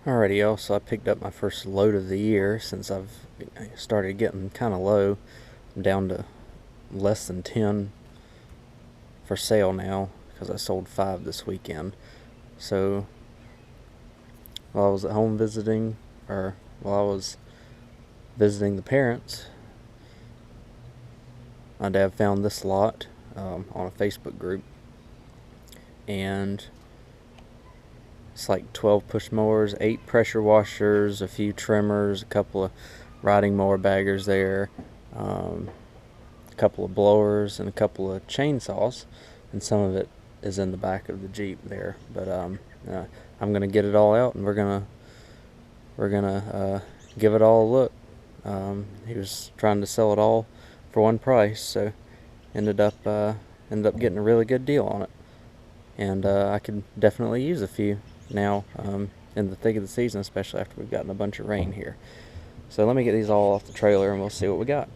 Alrighty, y'all, so I picked up my first load of the year since I've started getting kind of low. I'm down to less than 10 for sale now because I sold 5 this weekend. So while I was at home visiting, or while I was visiting the parents, my dad found this lot on a Facebook group, and it's like 12 push mowers, 8 pressure washers, a few trimmers, a couple of riding mower baggers there, a couple of blowers, and a couple of chainsaws, and some of it is in the back of the Jeep there. But I'm gonna get it all out, and we're gonna give it all a look. He was trying to sell it all for one price, so ended up getting a really good deal on it, and I could definitely use a few now in the thick of the season, especially after we've gotten a bunch of rain here. So let me get these all off the trailer and we'll see what we got.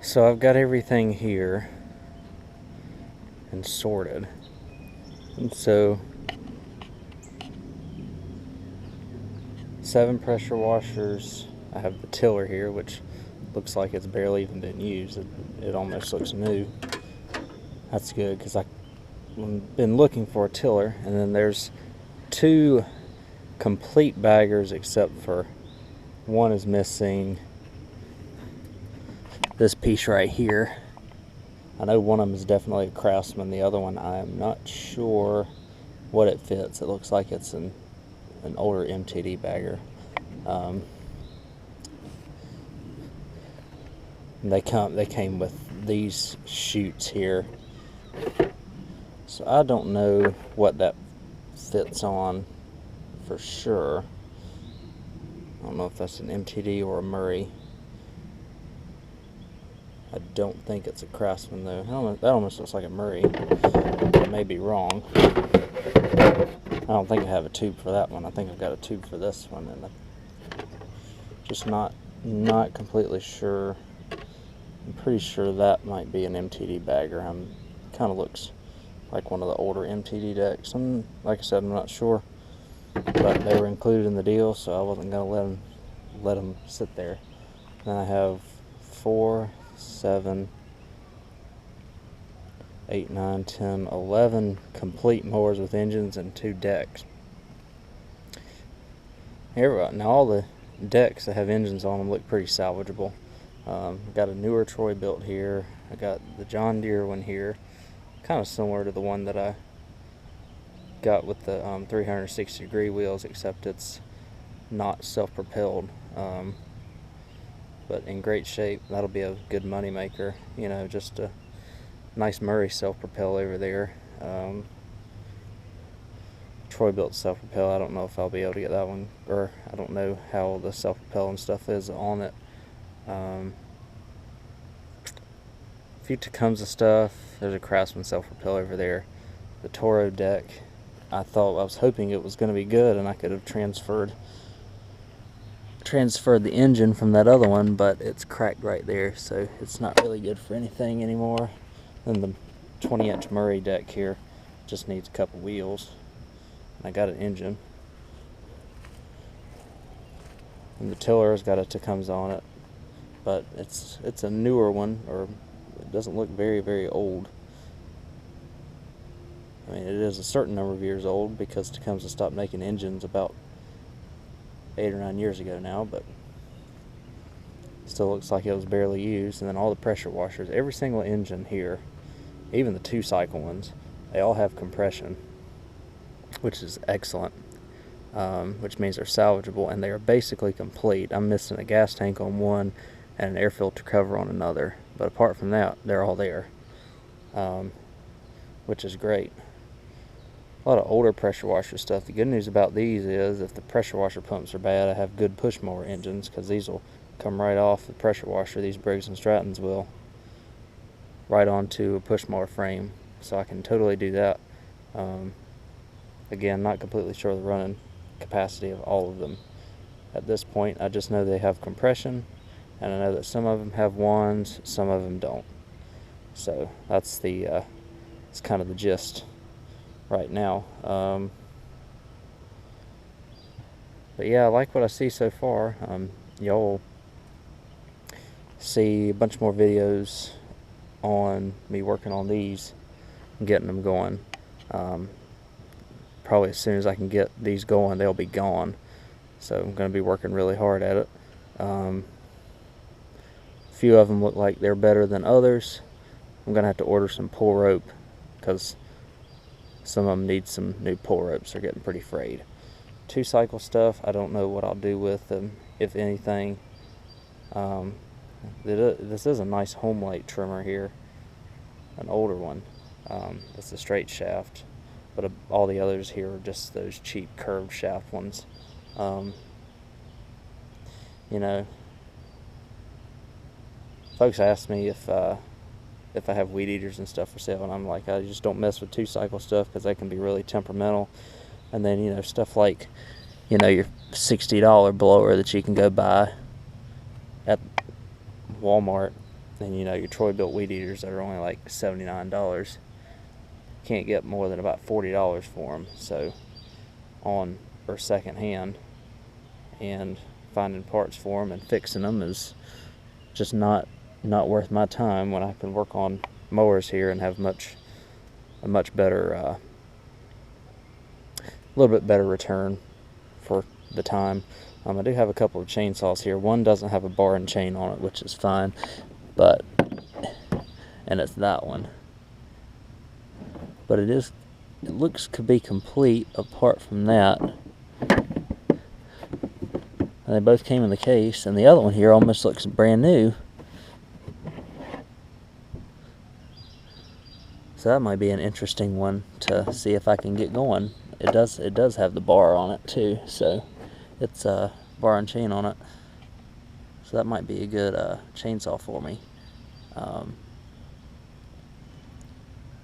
So I've got everything here and sorted. And so 7 pressure washers. I have the tiller here, which looks like it's barely even been used. It almost looks new. That's good because I've been looking for a tiller. And then there's 2 complete baggers, except for one is missing this piece right here. I know one of them is definitely a Craftsman. The other one, I am not sure what it fits. It looks like it's an older MTD bagger. They came with these chutes here, so I don't know what that fits on for sure. I don't know if that's an MTD or a Murray. I don't think it's a Craftsman though. That almost looks like a Murray. I may be wrong. I don't think I have a tube for that one. I think I've got a tube for this one, and I'm just not completely sure. I'm pretty sure that might be an MTD bagger. Kind of looks like one of the older MTD decks. Like I said, I'm not sure, but they were included in the deal, so I wasn't gonna let them sit there. Then I have 4, 7, 8, 9, 10, 11 complete mowers with engines and 2 decks. Now all the decks that have engines on them look pretty salvageable. Got a newer Troy built here. I got the John Deere one here, kind of similar to the one that I got with the 360-degree wheels, except it's not self-propelled, but in great shape. That'll be a good money maker, just a nice Murray self-propel over there. Troy built self-propel. I don't know if I'll be able to get that one, or I don't know how the self-propel and stuff is on it. A few Tecumseh stuff. There's a Craftsman self-propel over there. The Toro deck, I was hoping it was going to be good and I could have transferred the engine from that other one, but it's cracked right there, so it's not really good for anything anymore. Then the 20-inch Murray deck here just needs a couple wheels. I got an engine, and the tiller's got a Tecumseh on it, but it's a newer one, or it doesn't look very, very old. I mean, it is a certain number of years old because Tecumseh stopped making engines about 8 or 9 years ago now, but still looks like it was barely used. And then all the pressure washers, every single engine here, even the 2-cycle ones, they all have compression, which is excellent, which means they're salvageable, and they are basically complete. I'm missing a gas tank on one and an air filter cover on another, but apart from that, they're all there, which is great. A lot of older pressure washer stuff. The good news about these is if the pressure washer pumps are bad, I have good push mower engines, because these will come right off the pressure washer. These Briggs & Strattons will, right onto a push mower frame, so I can totally do that. Again, not completely sure the running capacity of all of them at this point. I just know they have compression, and I know that some of them have wands, some of them don't. So that's it's kind of the gist right now. But yeah, I like what I see so far. Y'all see a bunch more videos on me working on these and getting them going. Probably as soon as I can get these going, they'll be gone. So I'm going to be working really hard at it. A few of them look like they're better than others. I'm going to have to order some pull rope because some of them need some new pull ropes. They're getting pretty frayed. 2-cycle stuff, I don't know what I'll do with them, if anything. This is a nice home light trimmer here, an older one. It's a straight shaft, but all the others here are just those cheap curved shaft ones. You know, folks ask me if I have weed eaters and stuff for sale, and I'm like, I just don't mess with 2-cycle stuff because they can be really temperamental. And then, you know, stuff like, you know, your $60 blower that you can go buy at Walmart, and, you know, your Troy-Bilt weed eaters that are only like $79. Can't get more than about $40 for them. So, or second hand, and finding parts for them and fixing them is just not worth my time when I can work on mowers here and have a much better, a little bit better return for the time. I do have a couple of chainsaws here. One doesn't have a bar and chain on it, which is fine, and it's that one. But it looks to be complete apart from that. And they both came in the case, and the other one here almost looks brand new. So that might be an interesting one to see if I can get going. It does have the bar on it too, so it's a bar and chain on it. So that might be a good chainsaw for me.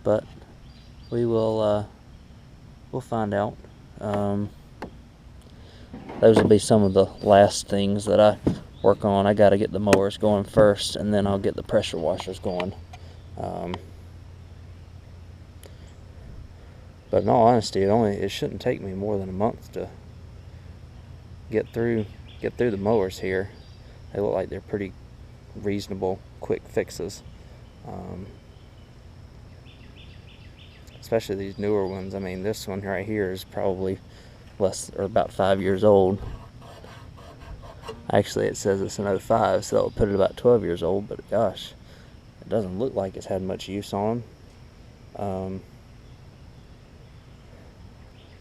But we'll find out. Those will be some of the last things that I work on. I got to get the mowers going first, and then I'll get the pressure washers going. But in all honesty, it shouldn't take me more than a month to get through the mowers here. They look like they're pretty reasonable, quick fixes. Especially these newer ones. I mean, this one right here is probably about 5 years old. Actually, it says it's an 05, so that will put it about 12 years old, but gosh, it doesn't look like it's had much use on them.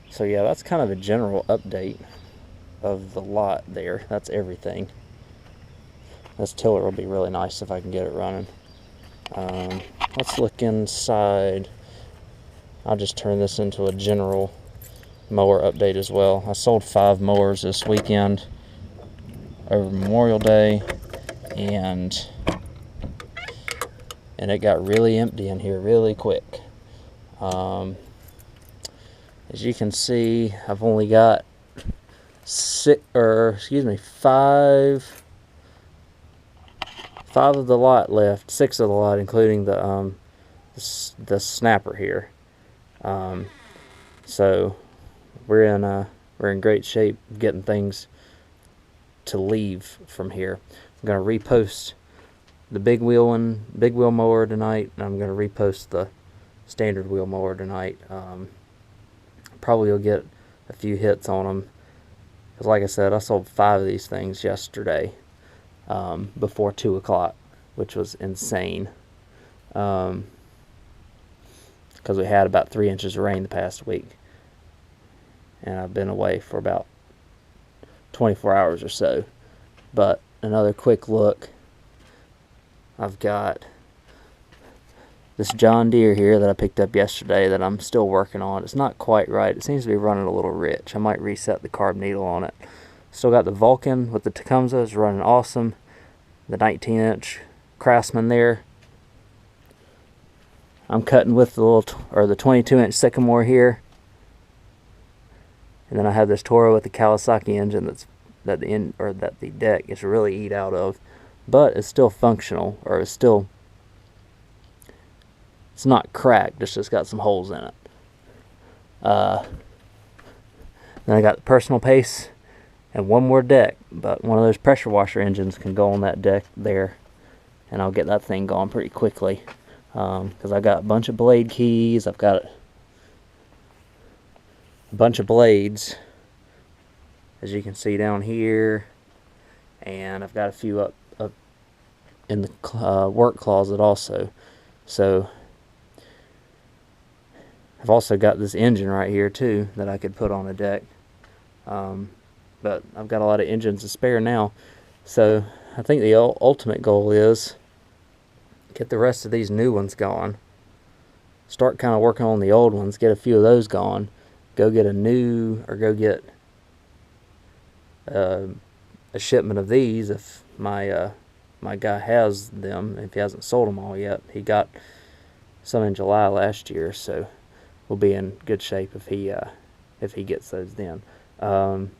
So yeah, that's kind of a general update of the lot there. That's everything. This tiller will be really nice if I can get it running. Let's look inside. I'll just turn this into a general mower update as well. I sold 5 mowers this weekend over Memorial Day, and it got really empty in here really quick. As you can see, I've only got 5 of the lot left, 6 of the lot, including the snapper here. So we're in great shape getting things to leave from here. I'm going to repost the big wheel mower tonight, and I'm going to repost the standard wheel mower tonight. Probably will get a few hits on them, because like I said, I sold 5 of these things yesterday before 2 o'clock, which was insane, because we had about 3 inches of rain the past week, and I've been away for about 24 hours or so. But another quick look, I've got this John Deere here that I picked up yesterday that I'm still working on. It's not quite right. It seems to be running a little rich. I might reset the carb needle on it. Still got the Vulcan with the Tecumseh. It's running awesome. The 19-inch Craftsman there. I'm cutting with the 22-inch Sycamore here. And then I have this Toro with the Kawasaki engine that the deck is really eat out of, but it's still functional, or it's not cracked. It's just got some holes in it. Then I got the Personal Pace and one more deck, but one of those pressure washer engines can go on that deck there, and I'll get that thing going pretty quickly, because I got a bunch of blade keys, I've got a bunch of blades, as you can see down here, and I've got a few up in the work closet also. So I've also got this engine right here too that I could put on a deck, but I've got a lot of engines to spare now. So I think the ultimate goal is get the rest of these new ones going, start kind of working on the old ones, get a few of those going, go get go get a shipment of these if my guy has them, if he hasn't sold them all yet. He got some in July last year, so we'll be in good shape if he gets those then. And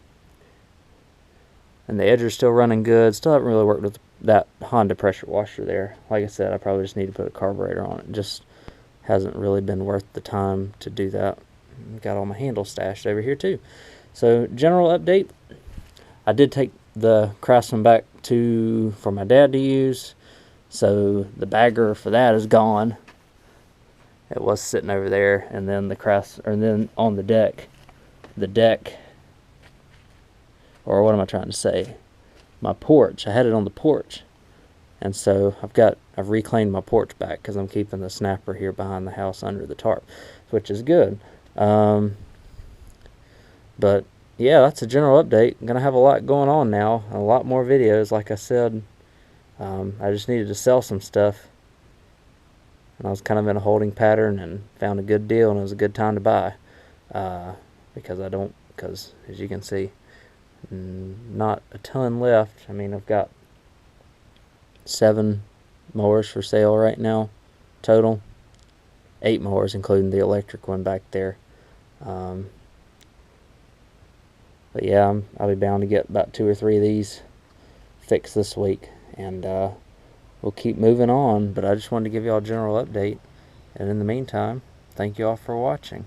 the edger's still running good. Still haven't really worked with that Honda pressure washer there. Like I said, I probably just need to put a carburetor on it. Just hasn't really been worth the time to do that. Got all my handles stashed over here too. So general update, I did take the Craftsman back for my dad to use, so the bagger for that is gone. It was sitting over there, and then then on the deck, or what am I trying to say? My porch. I had it on the porch, and so I've reclaimed my porch back because I'm keeping the snapper here behind the house under the tarp, which is good. But yeah, that's a general update. I'm gonna have a lot going on now, a lot more videos. Like I said, I just needed to sell some stuff, and I was kind of in a holding pattern and found a good deal, and it was a good time to buy, because as you can see, not a ton left. I mean, I've got 7 mowers for sale right now total, 8 mowers including the electric one back there. But yeah, I'll be bound to get about 2 or 3 of these fixed this week, and we'll keep moving on. But I just wanted to give you all a general update, and in the meantime, thank you all for watching.